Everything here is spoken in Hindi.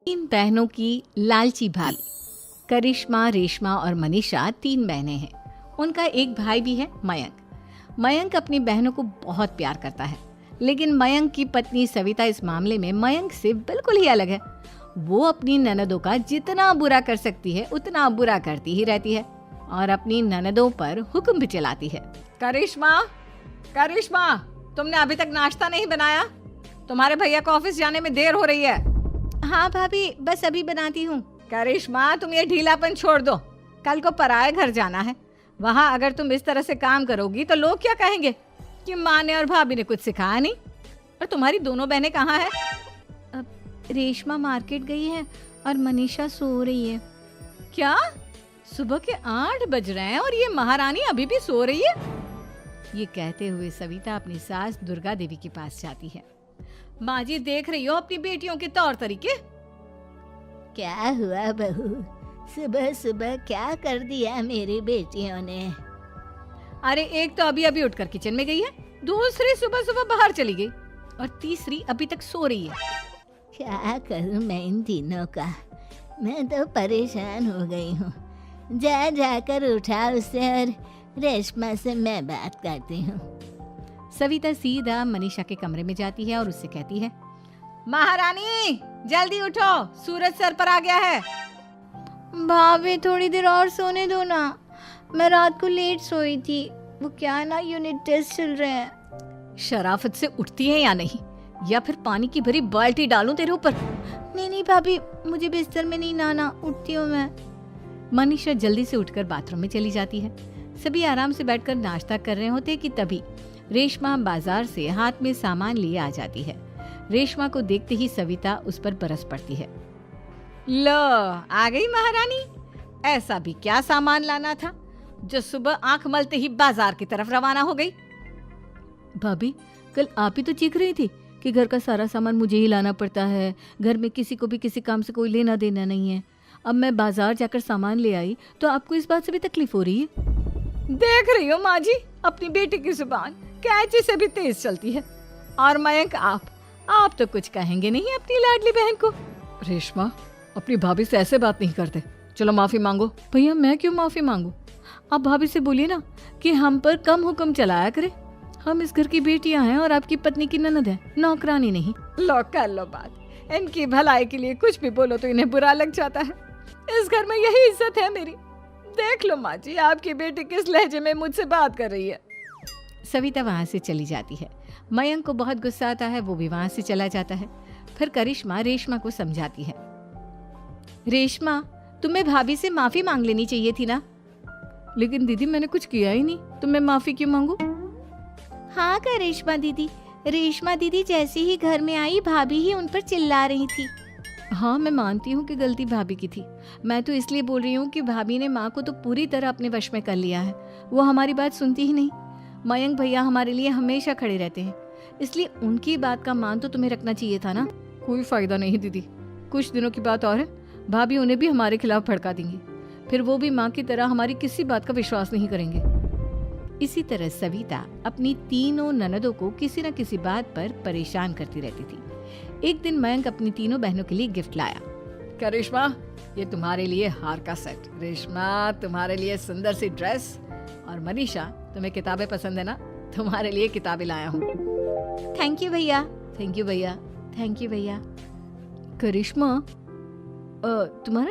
तीन बहनों की लालची भाभी। करिश्मा, रेशमा और मनीषा तीन बहनें हैं। उनका एक भाई भी है, मयंक। मयंक अपनी बहनों को बहुत प्यार करता है, लेकिन मयंक की पत्नी सविता इस मामले में मयंक से बिल्कुल ही अलग है। वो अपनी ननदों का जितना बुरा कर सकती है उतना बुरा करती ही रहती है और अपनी ननदों पर हुक्म भी चलाती है। करिश्मा, करिश्मा, तुमने अभी तक नाश्ता नहीं बनाया? तुम्हारे भैया को ऑफिस जाने में देर हो रही है। हाँ भाभी, बस अभी बनाती हूँ। करिश्मा, तुम ये ढीलापन छोड़ दो। कल को पराए घर जाना है। वहाँ अगर तुम इस तरह से काम करोगी तो लोग क्या कहेंगे कि माँ ने और भाभी ने कुछ सिखाया नहीं। और तुम्हारी दोनों बहनें कहाँ हैं? अब रेशमा मार्केट गई है और मनीषा सो रही है। क्या? सुबह के 8 बज रहे हैं और ये महारानी अभी भी सो रही है? ये कहते हुए सविता अपनी सास दुर्गा देवी के पास जाती है। माँ जी, देख रही हो अपनी बेटियों के तौर तरीके? क्या हुआ बहू, सुबह सुबह क्या कर दिया मेरी बेटियों ने? अरे एक तो अभी अभी उठकर किचन में गई है, दूसरी सुबह सुबह बाहर चली गई और तीसरी अभी तक सो रही है। क्या करूं मैं इन तीनों का, मैं तो परेशान हो गई हूँ। जा जाकर उठा उसे और रेशमा से मैं बात करती हूँ। सविता सीधा मनीषा के कमरे में जाती है और उससे कहती है, महारानी जल्दी उठो, सूरज सर पर आ गया है। भाभी थोड़ी देर और सोने दो ना, मैं रात को लेट सोई थी। वो क्या है ना, यूनिट टेस्ट चल रहे हैं। शराफत से उठती है या नहीं, या फिर पानी की भरी बाल्टी डालूं तेरे ऊपर? नहीं नहीं भाभी, मुझे बिस्तर में नहीं नहाना, उठती हूँ मैं। मनीषा जल्दी से उठकर बाथरूम में चली जाती है। सभी आराम से बैठकर नाश्ता कर रहे होते कि तभी रेशमा बाजार से हाथ में सामान लिए आ जाती है। रेशमा को देखते ही सविता उस पर बरस पड़ती है। लो, आ गई महारानी। ऐसा भी क्या सामान लाना था जो सुबह आंख मलते ही बाजार की तरफ रवाना हो गई? भाभी, कल आप ही तो चीख रही थी कि घर का सारा सामान मुझे ही लाना पड़ता है, घर में किसी को भी किसी काम से कोई लेना देना नहीं है। अब मैं बाजार जाकर सामान ले आई तो आपको इस बात से भी तकलीफ हो रही है? देख रही हो माँ जी, अपनी बेटी की जुबान कैंची से भी तेज चलती है। और मयंक, आप तो कुछ कहेंगे नहीं अपनी लाडली बहन को? रेशमा, अपनी भाभी से ऐसे बात नहीं करते। चलो माफी मांगो। भैया, मैं क्यों माफी मांगू? आप भाभी से बोलिए ना कि हम पर कम हुक्म चलाया करे। हम इस घर की बेटियां हैं और आपकी पत्नी की ननद है, नौकरानी नहीं। लो कर लो बात। इनकी भलाई के लिए कुछ भी बोलो तो इन्हें बुरा लग जाता है। इस घर में यही इज्जत है मेरी। देख लो माँ जी, आपकी बेटी किस लहजे में मुझसे बात कर रही है। सविता वहाँ से चली जाती है। मयंक को बहुत गुस्सा आता है, वो भी वहाँ से चला जाता है। फिर करिश्मा रेशमा को समझाती है, रेशमा, तुम्हें भाभी से माफी मांग लेनी चाहिए थी ना। लेकिन दीदी, मैंने कुछ किया ही नहीं, तो मैं माफी क्यों मांगू? हाँ करिश्मा दीदी, रेशमा दीदी जैसे ही घर में आई भाभी ही उन पर चिल्ला रही थी। हाँ, मैं मानती हूँ कि गलती भाभी की थी। मैं तो इसलिए बोल रही हूँ कि भाभी ने माँ को तो पूरी तरह अपने वश में कर लिया है। वो हमारी बात सुनती ही नहीं। मयंक भैया हमारे लिए हमेशा खड़े रहते हैं, इसलिए उनकी बात का मान तो तुम्हें रखना चाहिए था ना। कोई फायदा नहीं दीदी, कुछ दिनों की बात और है, भाभी उन्हें भी हमारे खिलाफ भड़का देंगी। फिर वो भी माँ की तरह हमारी किसी बात का विश्वास नहीं करेंगे। इसी तरह सविता अपनी तीनों ननदों को किसी न किसी बात पर परेशान करती रहती थी। एक दिन मयंक अपनी तीनों बहनों के लिए गिफ्ट लाया। करिश्मा, ये तुम्हारे लिए हार का सेट। रेशमा, तुम्हारे लिए सुंदर सी ड्रेस। और मनीषा, तुम्हें किताबें पसंद है ना, तुम्हारे लिए किताबें लाया हूँ। थैंक यू भैया। थैंक यू भैया। थैंक यू भैया। करिश्मा, तुम्हारा